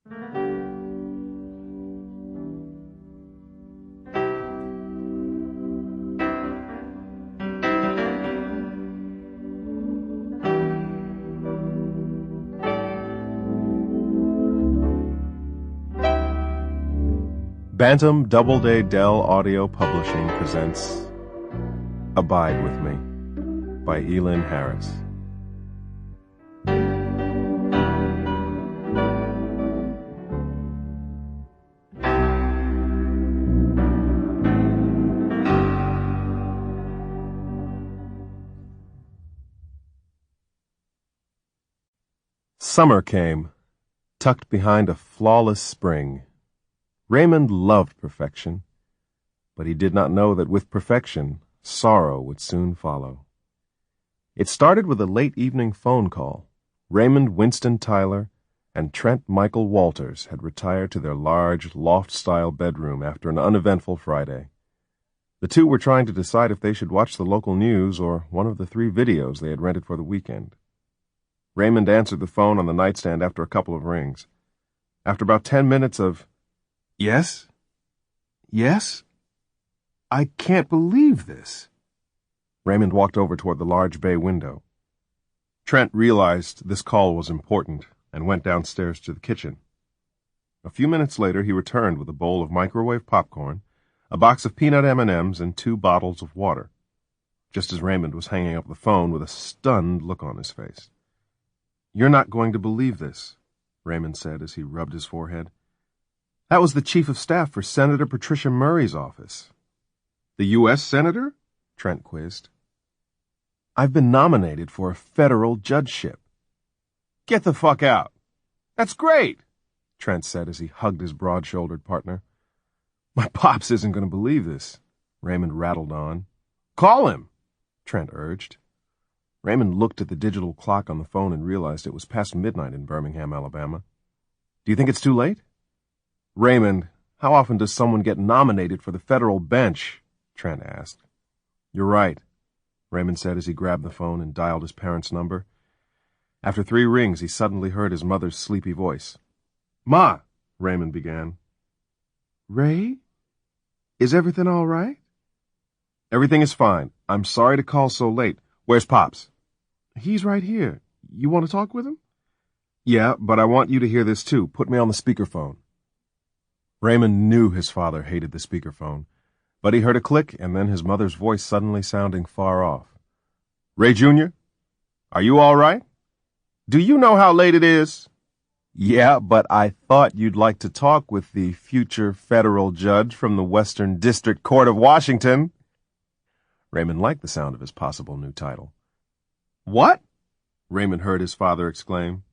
Bantam Doubleday Dell Audio Publishing presents Abide With Me by Lynn Harris. Summer came, tucked behind a flawless spring. Raymond loved perfection, but he did not know that with perfection, sorrow would soon follow. It started with a late evening phone call. Raymond Winston Tyler and Trent Michael Walters had retired to their large, loft-style bedroom after an uneventful Friday. The two were trying to decide if they should watch the local news or one of the 3 videos they had rented for the weekend. Raymond answered the phone on the nightstand after a couple of rings. After about 10 minutes of, "Yes? Yes? I can't believe this." Raymond walked over toward the large bay window. Trent realized this call was important and went downstairs to the kitchen. A few minutes later, he returned with a bowl of microwave popcorn, a box of peanut M&Ms, and 2 bottles of water, just as Raymond was hanging up the phone with a stunned look on his face. "You're not going to believe this," Raymond said as he rubbed his forehead. "That was the chief of staff for Senator Patricia Murray's office." "The U.S. Senator?" Trent quizzed. "I've been nominated for a federal judgeship." "Get the fuck out." "That's great," Trent said as he hugged his broad-shouldered partner. "My pops isn't going to believe this," Raymond rattled on. "Call him," Trent urged. Raymond looked at the digital clock on the phone and realized it was past midnight in Birmingham, Alabama. "Do you think it's too late?" "Raymond, how often does someone get nominated for the federal bench?" Trent asked. "You're right," Raymond said as he grabbed the phone and dialed his parents' number. After 3 rings, he suddenly heard his mother's sleepy voice. "Ma," Raymond began. "Ray? Is everything all right?" "Everything is fine. I'm sorry to call so late. Where's Pops?" "He's right here. You want to talk with him?" "Yeah, but I want you to hear this too. Put me on the speakerphone." Raymond knew his father hated the speakerphone, but he heard a click and then his mother's voice suddenly sounding far off. "Ray Jr., are you all right? Do you know how late it is?" "Yeah, but I thought you'd like to talk with the future federal judge from the Western District Court of Washington." Raymond liked the sound of his possible new title. "What?" Raymond heard his father exclaim.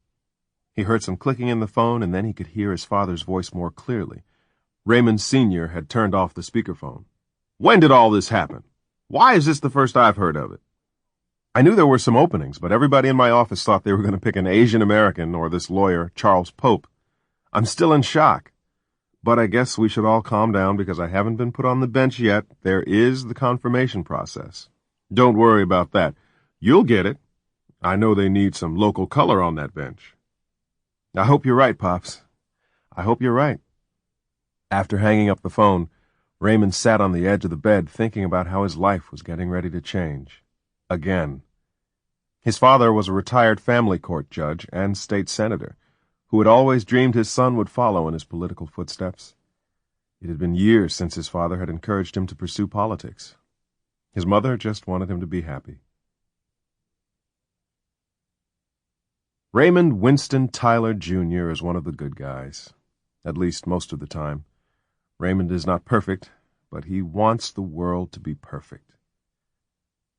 He heard some clicking in the phone, and then he could hear his father's voice more clearly. Raymond Sr. had turned off the speakerphone. "When did all this happen? Why is this the first I've heard of it?" "I knew there were some openings, but everybody in my office thought they were going to pick an Asian American or this lawyer, Charles Pope. I'm still in shock. But I guess we should all calm down because I haven't been put on the bench yet. There is the confirmation process. Don't worry about that. You'll get it. I know they need some local color on that bench." "I hope you're right, Pops. I hope you're right." After hanging up the phone, Raymond sat on the edge of the bed thinking about how his life was getting ready to change. Again. His father was a retired family court judge and state senator, who had always dreamed his son would follow in his political footsteps. It had been years since his father had encouraged him to pursue politics. His mother just wanted him to be happy. Raymond Winston Tyler, Jr. is one of the good guys, at least most of the time. Raymond is not perfect, but he wants the world to be perfect.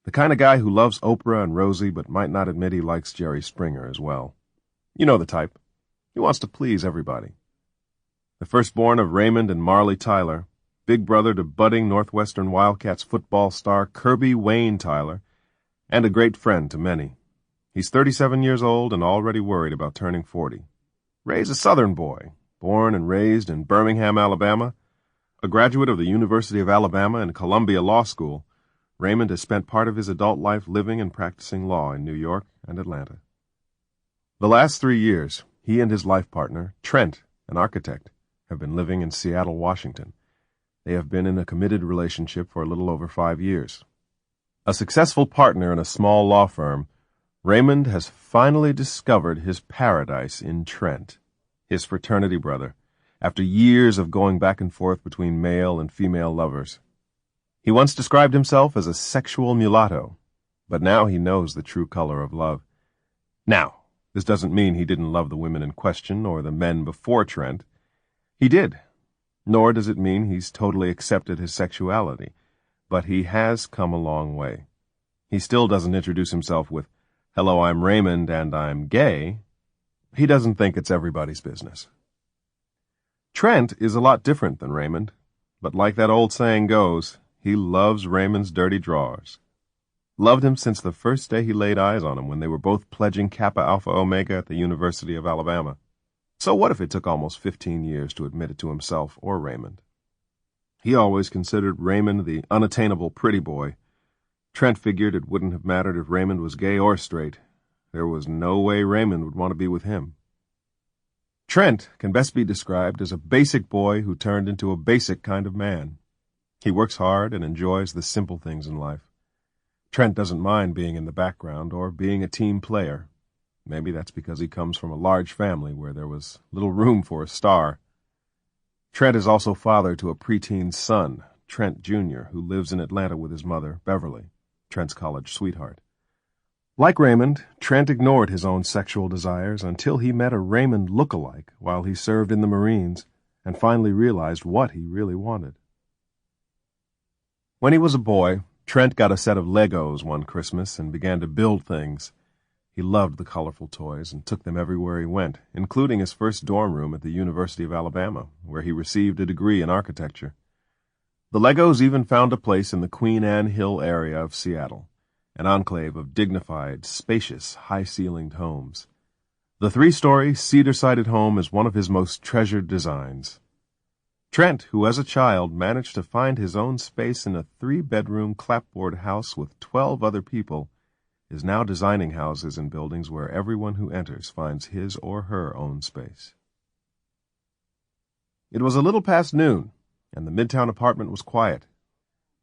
The kind of guy who loves Oprah and Rosie but might not admit he likes Jerry Springer as well. You know the type. He wants to please everybody. The firstborn of Raymond and Marley Tyler, big brother to budding Northwestern Wildcats football star Kirby Wayne Tyler, and a great friend to many. He's 37 years old and already worried about turning 40. Ray's a Southern boy, born and raised in Birmingham, Alabama. A graduate of the University of Alabama and Columbia Law School, Raymond has spent part of his adult life living and practicing law in New York and Atlanta. The last 3 years, he and his life partner, Trent, an architect, have been living in Seattle, Washington. They have been in a committed relationship for a little over 5 years. A successful partner in a small law firm, Raymond has finally discovered his paradise in Trent, his fraternity brother, after years of going back and forth between male and female lovers. He once described himself as a sexual mulatto, but now he knows the true color of love. Now, this doesn't mean he didn't love the women in question or the men before Trent. He did, nor does it mean he's totally accepted his sexuality, but he has come a long way. He still doesn't introduce himself with, "Hello, I'm Raymond and I'm gay." He doesn't think it's everybody's business. Trent is a lot different than Raymond, but like that old saying goes, he loves Raymond's dirty drawers. Loved him since the first day he laid eyes on him when they were both pledging Kappa Alpha Omega at the University of Alabama. So what if it took almost 15 years to admit it to himself or Raymond? He always considered Raymond the unattainable pretty boy. Trent figured it wouldn't have mattered if Raymond was gay or straight. There was no way Raymond would want to be with him. Trent can best be described as a basic boy who turned into a basic kind of man. He works hard and enjoys the simple things in life. Trent doesn't mind being in the background or being a team player. Maybe that's because he comes from a large family where there was little room for a star. Trent is also father to a preteen son, Trent Jr., who lives in Atlanta with his mother, Beverly, Trent's college sweetheart. Like Raymond, Trent ignored his own sexual desires until he met a Raymond look-alike while he served in the Marines and finally realized what he really wanted. When he was a boy, Trent got a set of Legos one Christmas and began to build things. He loved the colorful toys and took them everywhere he went, including his first dorm room at the University of Alabama, where he received a degree in architecture. The Legos even found a place in the Queen Anne Hill area of Seattle, an enclave of dignified, spacious, high-ceilinged homes. The 3-story, cedar-sided home is one of his most treasured designs. Trent, who as a child managed to find his own space in a 3-bedroom clapboard house with 12 other people, is now designing houses and buildings where everyone who enters finds his or her own space. It was a little past noon, and the Midtown apartment was quiet.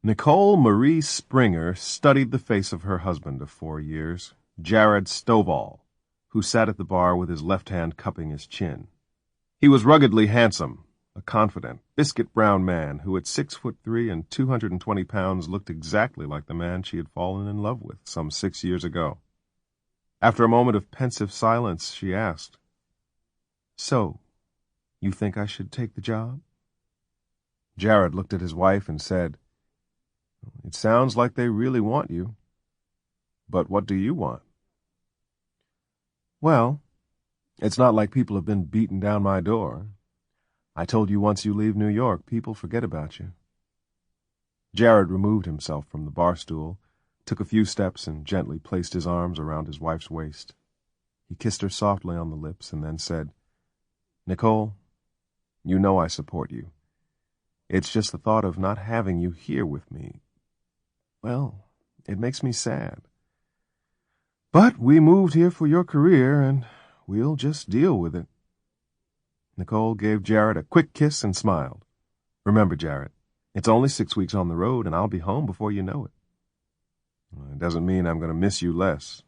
Nicole Marie Springer studied the face of her husband of 4 years, Jared Stovall, who sat at the bar with his left hand cupping his chin. He was ruggedly handsome, a confident, biscuit-brown man who at 6'3" and 220 pounds looked exactly like the man she had fallen in love with some 6 years ago. After a moment of pensive silence, she asked, "So, you think I should take the job?" Jared looked at his wife and said, "It sounds like they really want you. But what do you want?" "Well, it's not like people have been beating down my door. I told you once you leave New York, people forget about you." Jared removed himself from the bar stool, took a few steps, and gently placed his arms around his wife's waist. He kissed her softly on the lips and then said, "Nicole, you know I support you. It's just the thought of not having you here with me. Well, it makes me sad. But we moved here for your career, and we'll just deal with it." Nicole gave Jared a quick kiss and smiled. "Remember, Jared, it's only 6 weeks on the road, and I'll be home before you know it." "It doesn't mean I'm going to miss you less."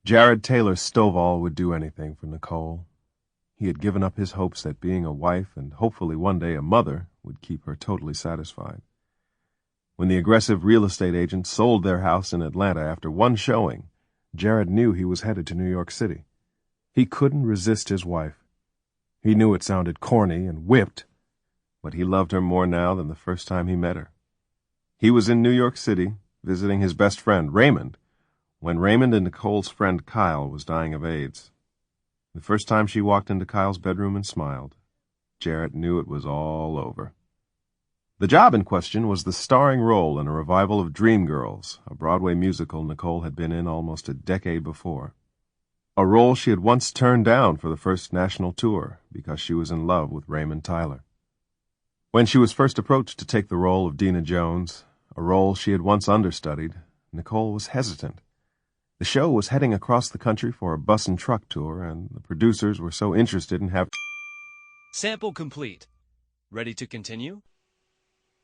Jared Taylor Stovall would do anything for Nicole. He had given up his hopes that being a wife and hopefully one day a mother would keep her totally satisfied. When the aggressive real estate agent sold their house in Atlanta after one showing, Jared knew he was headed to New York City. He couldn't resist his wife. He knew it sounded corny and whipped, but he loved her more now than the first time he met her. He was in New York City, visiting his best friend, Raymond, when Raymond and Nicole's friend Kyle was dying of AIDS. The first time she walked into Kyle's bedroom and smiled, Jared knew it was all over. The job in question was the starring role in a revival of Dreamgirls, a Broadway musical Nicole had been in almost a decade before. A role she had once turned down for the first national tour because she was in love with Raymond Tyler. When she was first approached to take the role of Dina Jones, a role she had once understudied, Nicole was hesitant. The show was heading across the country for a bus and truck tour, and the producers were so interested in having Sample complete. Ready to continue?